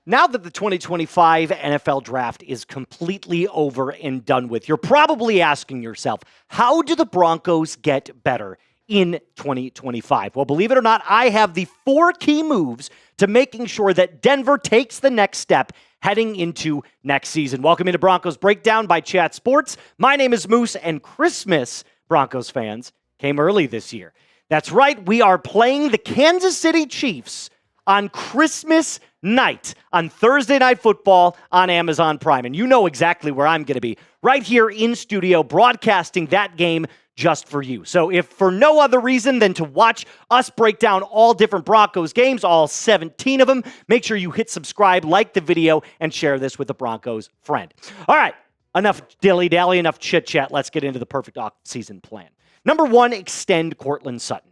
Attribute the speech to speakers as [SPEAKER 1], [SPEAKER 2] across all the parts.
[SPEAKER 1] Now that the 2025 NFL Draft is completely over and done with, you're probably asking yourself, how do the Broncos get better in 2025? Well, believe it or not, I have the 4 key moves to making sure that Denver takes the next step heading into next season. Welcome into Broncos Breakdown by Chat Sports. My name is Moose, and Christmas, Broncos fans, came early this year. That's right, we are playing the Kansas City Chiefs on Christmas night on Thursday Night Football on Amazon Prime. And you know exactly where I'm going to be, right here in studio, broadcasting that game just for you. So if for no other reason than to watch us break down all different Broncos games, all 17 of them, make sure you hit subscribe, like the video, and share this with a Broncos friend. All right, enough dilly-dally, enough chit-chat. Let's get into the perfect off-season plan. Number 1, extend Courtland Sutton.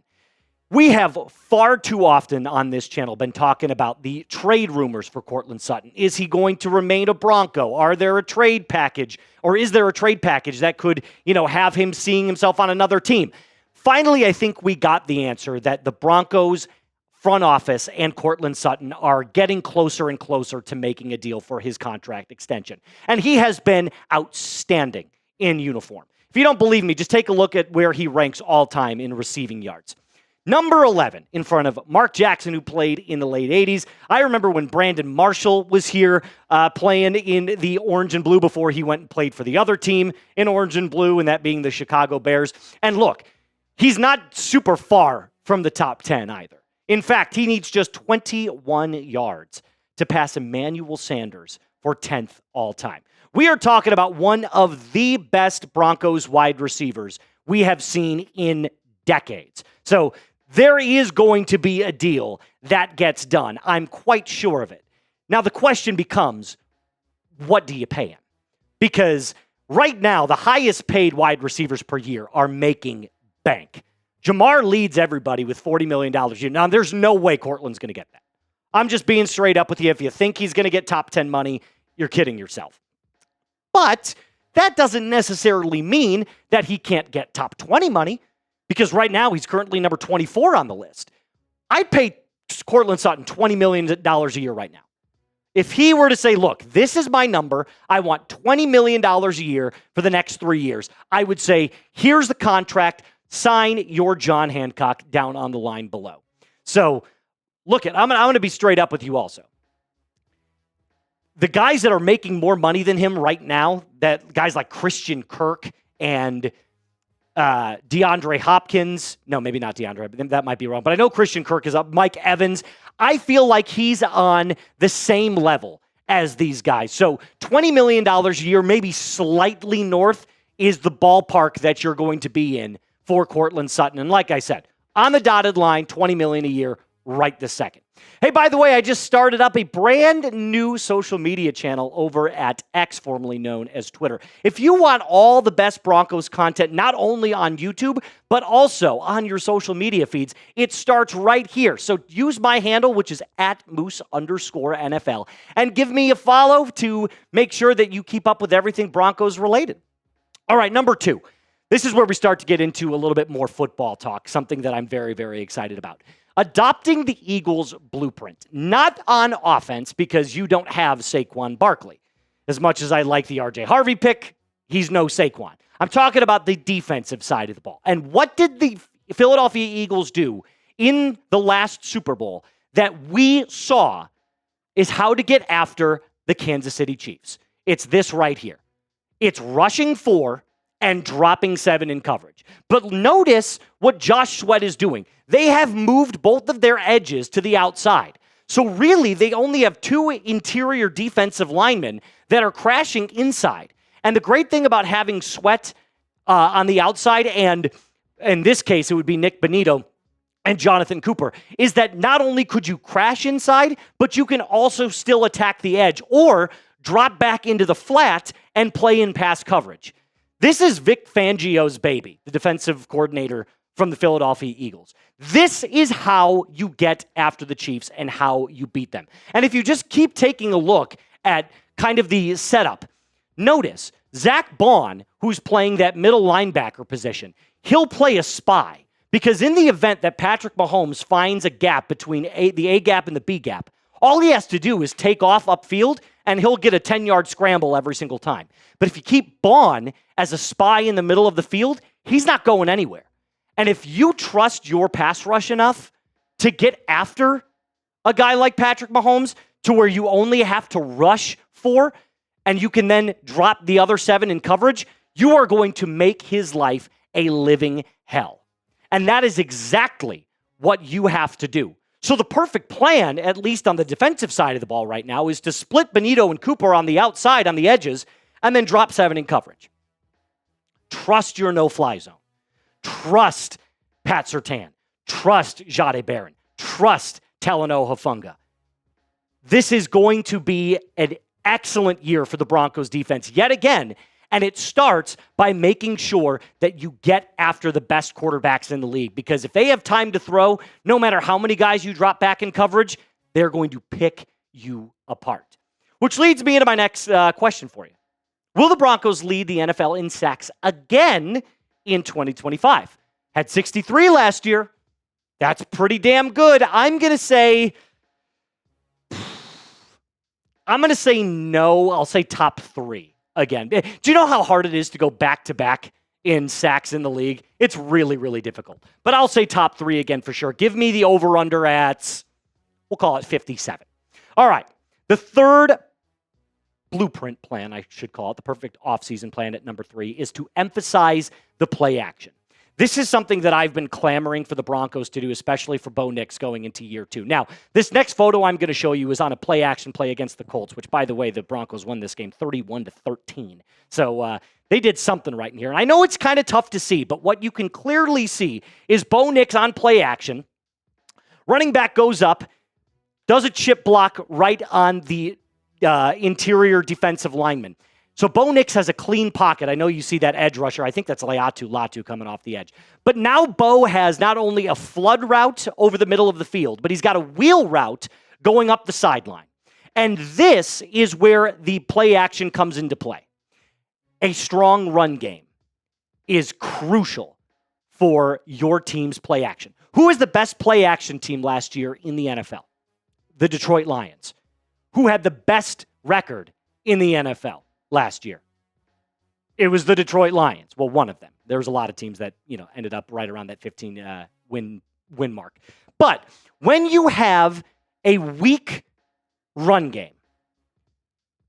[SPEAKER 1] We have far too often on this channel been talking about the trade rumors for Courtland Sutton. Is he going to remain a Bronco? Are there a trade package, or is there a trade package that could, have him seeing himself on another team? Finally, I think we got the answer that the Broncos front office and Courtland Sutton are getting closer and closer to making a deal for his contract extension. And he has been outstanding in uniform. If you don't believe me, just take a look at where he ranks all time in receiving yards. Number 11 in front of Mark Jackson, who played in the late 80s. I remember when Brandon Marshall was here playing in the orange and blue before he went and played for the other team in orange and blue, and that being the Chicago Bears. And look, he's not super far from the top 10 either. In fact, he needs just 21 yards to pass Emmanuel Sanders for 10th all time. We are talking about one of the best Broncos wide receivers we have seen in decades. So there is going to be a deal that gets done. I'm quite sure of it. Now, the question becomes, what do you pay him? Because right now, the highest paid wide receivers per year are making bank. Jamar leads everybody with $40 million a year. Now, there's no way Cortland's going to get that. I'm just being straight up with you. If you think he's going to get top 10 money, you're kidding yourself. But that doesn't necessarily mean that he can't get top 20 money. Because right now, he's currently number 24 on the list. I'd pay Courtland Sutton $20 million a year right now. If he were to say, look, this is my number, I want $20 million a year for the next 3 years, I would say, here's the contract, sign your John Hancock down on the line below. So, look, I'm going to be straight up with you also. The guys that are making more money than him right now, that guys like Christian Kirk and DeAndre Hopkins. No, maybe not DeAndre, but that might be wrong. But I know Christian Kirk is up. Mike Evans. I feel like he's on the same level as these guys. So $20 million a year, maybe slightly north, is the ballpark that you're going to be in for Courtland Sutton. And like I said, on the dotted line, $20 million a year right this second. Hey, by the way, I just started up a brand new social media channel over at X, formerly known as Twitter. If you want all the best Broncos content, not only on YouTube, but also on your social media feeds, it starts right here. So use my handle, which is @Moose_NFL, and give me a follow to make sure that you keep up with everything Broncos related. All right, number 2. This is where we start to get into a little bit more football talk, something that I'm very, very excited about. Adopting the Eagles' blueprint, not on offense because you don't have Saquon Barkley. As much as I like the RJ Harvey pick, he's no Saquon. I'm talking about the defensive side of the ball. And what did the Philadelphia Eagles do in the last Super Bowl that we saw is how to get after the Kansas City Chiefs? It's this right here. It's rushing 4 and dropping 7 in coverage. But notice what Josh Sweat is doing. They have moved both of their edges to the outside. So really, they only have 2 interior defensive linemen that are crashing inside. And the great thing about having Sweat on the outside, and in this case, it would be Nick Bonito and Jonathan Cooper, is that not only could you crash inside, but you can also still attack the edge or drop back into the flat and play in pass coverage. This is Vic Fangio's baby, the defensive coordinator from the Philadelphia Eagles. This is how you get after the Chiefs and how you beat them. And if you just keep taking a look at kind of the setup, notice Zach Bond, who's playing that middle linebacker position, he'll play a spy because in the event that Patrick Mahomes finds a gap between the A gap and the B gap, All he has to do is take off upfield, and he'll get a 10-yard scramble every single time. But if you keep Bond as a spy in the middle of the field, he's not going anywhere. And if you trust your pass rush enough to get after a guy like Patrick Mahomes to where you only have to rush 4 and you can then drop the other 7 in coverage, you are going to make his life a living hell. And that is exactly what you have to do. So the perfect plan, at least on the defensive side of the ball right now, is to split Benito and Cooper on the outside, on the edges, and then drop 7 in coverage. Trust your no-fly zone. Trust Pat Surtain. Trust Jahdae Barron. Trust Talanoa Hufanga. This is going to be an excellent year for the Broncos defense yet again, and it starts by making sure that you get after the best quarterbacks in the league, because if they have time to throw, no matter how many guys you drop back in coverage, they're going to pick you apart. Which leads me into my next question for you. Will the Broncos lead the NFL in sacks again in 2025? Had 63 last year. That's pretty damn good. I'm going to say no. I'll say top 3 again. Do you know how hard it is to go back-to-back in sacks in the league? It's really, really difficult. But I'll say top 3 again for sure. Give me the over-under at, we'll call it 57. All right. The third blueprint plan, I should call it, the perfect offseason plan at number 3, is to emphasize the play action. This is something that I've been clamoring for the Broncos to do, especially for Bo Nix going into year 2. Now, this next photo I'm going to show you is on a play action play against the Colts, which, by the way, the Broncos won this game 31-13. So they did something right in here. And I know it's kind of tough to see, but what you can clearly see is Bo Nix on play action. Running back goes up, does a chip block right on the interior defensive lineman. So Bo Nix has a clean pocket. I know you see that edge rusher. I think that's Latu coming off the edge. But now Bo has not only a flood route over the middle of the field, but he's got a wheel route going up the sideline. And this is where the play action comes into play. A strong run game is crucial for your team's play action. Who is the best play action team last year in the NFL? The Detroit Lions. Who had the best record in the NFL last year? It was the Detroit Lions. Well, one of them. There was a lot of teams that, ended up right around that 15 win mark. But when you have a weak run game,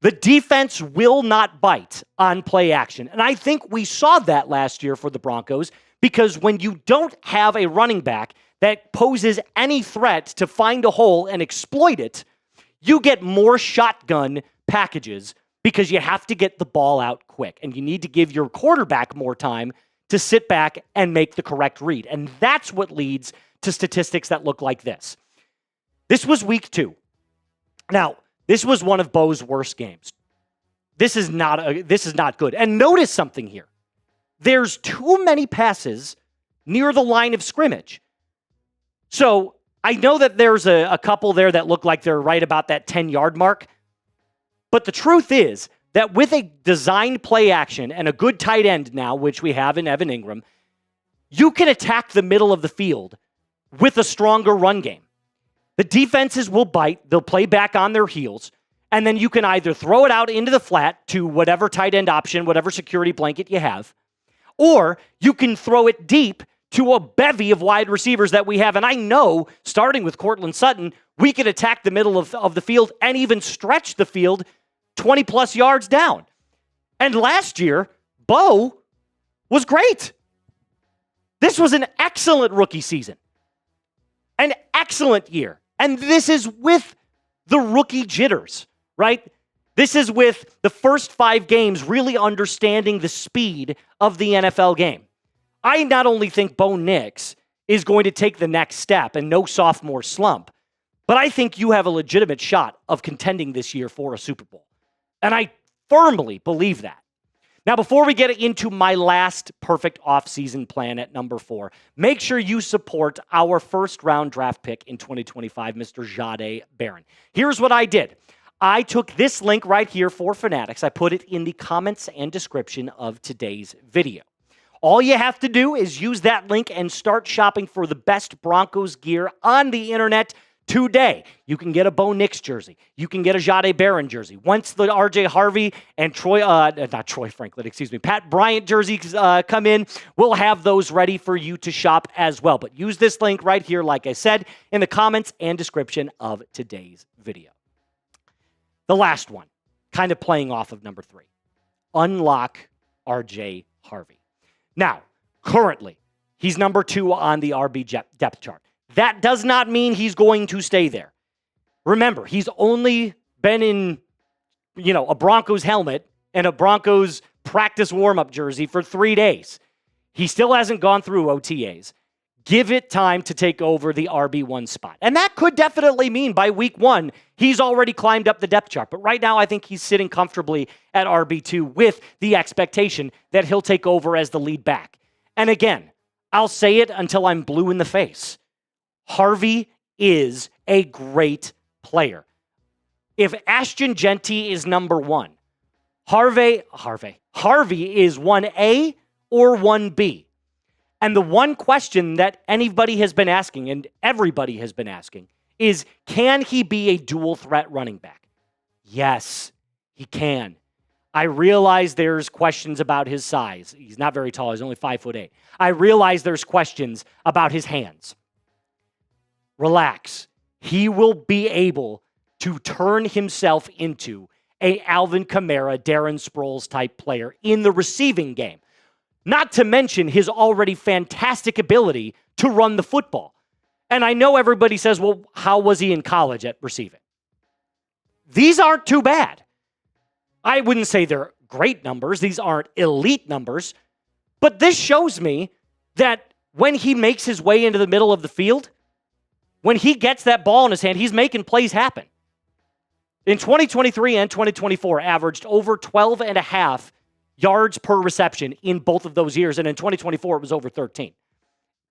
[SPEAKER 1] the defense will not bite on play action. And I think we saw that last year for the Broncos, because when you don't have a running back that poses any threat to find a hole and exploit it, you get more shotgun packages because you have to get the ball out quick, and you need to give your quarterback more time to sit back and make the correct read. And that's what leads to statistics that look like this. This was week 2. Now, this was one of Bo's worst games. This is not good. And notice something here. There's too many passes near the line of scrimmage. So I know that there's a couple there that look like they're right about that 10-yard mark. But the truth is that with a designed play action and a good tight end now, which we have in Evan Ingram, you can attack the middle of the field with a stronger run game. The defenses will bite. They'll play back on their heels. And then you can either throw it out into the flat to whatever tight end option, whatever security blanket you have, or you can throw it deep to a bevy of wide receivers that we have. And I know, starting with Courtland Sutton, we can attack the middle of the field and even stretch the field 20-plus yards down. And last year, Bo was great. This was an excellent rookie season. An excellent year. And this is with the rookie jitters, right? This is with the first 5 games really understanding the speed of the NFL game. I not only think Bo Nix is going to take the next step and no sophomore slump, but I think you have a legitimate shot of contending this year for a Super Bowl. And I firmly believe that. Now, before we get into my last perfect offseason plan at number 4, make sure you support our first-round draft pick in 2025, Mr. Jahdae Barron. Here's what I did. I took this link right here for Fanatics. I put it in the comments and description of today's video. All you have to do is use that link and start shopping for the best Broncos gear on the internet today. You can get a Bo Nix jersey. You can get a Jade Barron jersey. Once the RJ Harvey and Pat Bryant jerseys come in, we'll have those ready for you to shop as well. But use this link right here, like I said, in the comments and description of today's video. The last one, kind of playing off of number 3. Unlock RJ Harvey. Now, currently, he's number 2 on the RB depth chart. That does not mean he's going to stay there. Remember, he's only been in, a Broncos helmet and a Broncos practice warm-up jersey for 3 days. He still hasn't gone through OTAs. Give it time to take over the RB1 spot. And that could definitely mean by week 1, he's already climbed up the depth chart. But right now, I think he's sitting comfortably at RB2 with the expectation that he'll take over as the lead back. And again, I'll say it until I'm blue in the face. Harvey is a great player. If Ashton Genty is number 1, Harvey is 1A or 1B. And the one question that anybody has been asking, and everybody has been asking, is can he be a dual threat running back? Yes, he can. I realize there's questions about his size. He's not very tall. He's only 5'8". I realize there's questions about his hands. Relax. He will be able to turn himself into a Alvin Kamara, Darren Sproles type player in the receiving game. Not to mention his already fantastic ability to run the football. And I know everybody says, well, how was he in college at receiving? These aren't too bad. I wouldn't say they're great numbers. These aren't elite numbers. But this shows me that when he makes his way into the middle of the field, when he gets that ball in his hand, he's making plays happen. In 2023 and 2024, averaged over 12 and a half yards per reception in both of those years. And in 2024, it was over 13.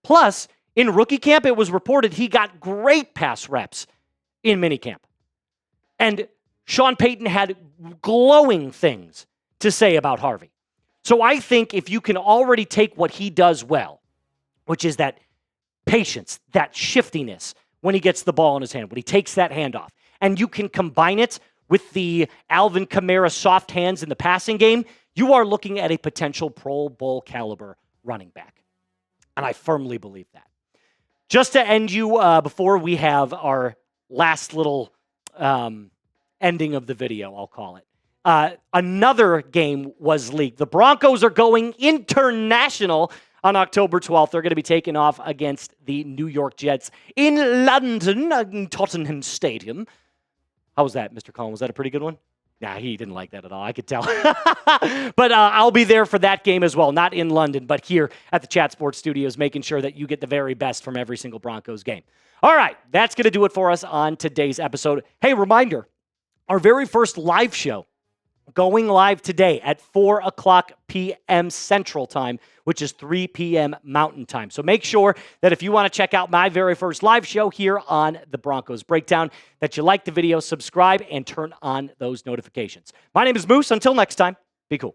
[SPEAKER 1] Plus, in rookie camp, it was reported he got great pass reps in minicamp. And Sean Payton had glowing things to say about Harvey. So I think if you can already take what he does well, which is that patience, that shiftiness when he gets the ball in his hand, when he takes that handoff, and you can combine it with the Alvin Kamara soft hands in the passing game, you are looking at a potential Pro Bowl caliber running back. And I firmly believe that. Just to end you, before we have our last little ending of the video, I'll call it. Another game was leaked. The Broncos are going international on October 12th. They're going to be taking off against the New York Jets in London, in Tottenham Stadium. How was that, Mr. Collins? Was that a pretty good one? Nah, he didn't like that at all. I could tell. But I'll be there for that game as well. Not in London, but here at the Chat Sports Studios, making sure that you get the very best from every single Broncos game. All right, that's going to do it for us on today's episode. Hey, reminder, our very first live show going live today at 4 o'clock p.m. Central Time, which is 3 p.m. Mountain Time. So make sure that if you want to check out my very first live show here on the Broncos Breakdown, that you like the video, subscribe, and turn on those notifications. My name is Moose. Until next time, be cool.